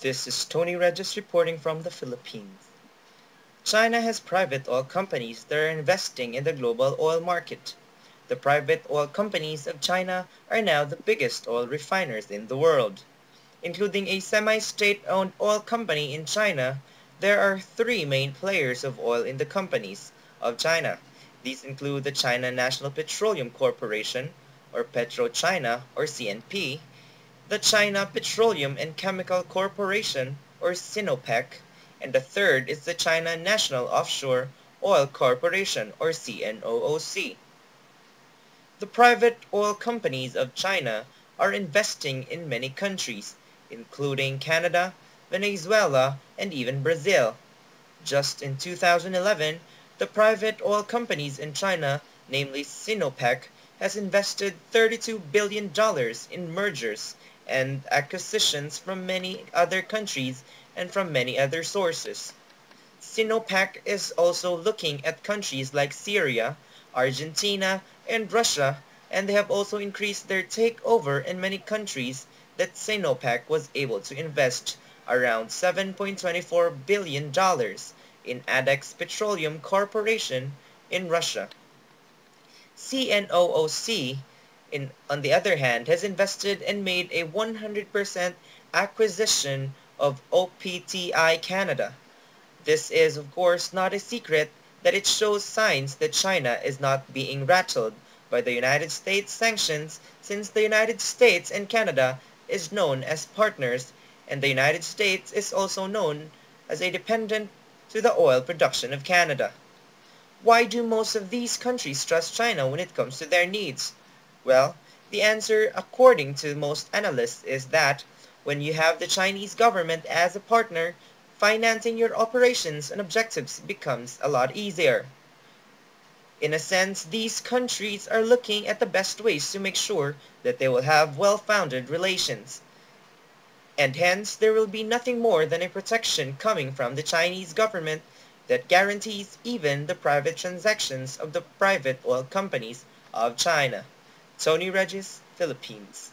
This is Tony Regis reporting from the Philippines. China has private oil companies that are investing in the global oil market. The private oil companies of China are now the biggest oil refiners in the world. Including a semi-state-owned oil company in China, there are three main players of oil in the companies of China. These include the China National Petroleum Corporation, or PetroChina, or CNP, the China Petroleum and Chemical Corporation, or Sinopec, and the third is the China National Offshore Oil Corporation, or CNOOC. The private oil companies of China are investing in many countries, including Canada, Venezuela, and even Brazil. Just in 2011, the private oil companies in China, namely Sinopec, has invested $32 billion in mergers and acquisitions from many other countries and from many other sources. Sinopec is also looking at countries like Syria, Argentina, and Russia, and they have also increased their takeover in many countries that Sinopec was able to invest around $7.24 billion in Adex Petroleum Corporation in Russia. CNOOC, on the other hand, has invested and made a 100% acquisition of OPTI Canada. This is, of course, not a secret that it shows signs that China is not being rattled by the United States sanctions, since the United States and Canada is known as partners, and the United States is also known as a dependent to the oil production of Canada. Why do most of these countries trust China when it comes to their needs? Well, the answer, according to most analysts, is that when you have the Chinese government as a partner, financing your operations and objectives becomes a lot easier. In a sense, these countries are looking at the best ways to make sure that they will have well-founded relations. And hence, there will be nothing more than a protection coming from the Chinese government that guarantees even the private transactions of the private oil companies of China. Tony Regis, Philippines.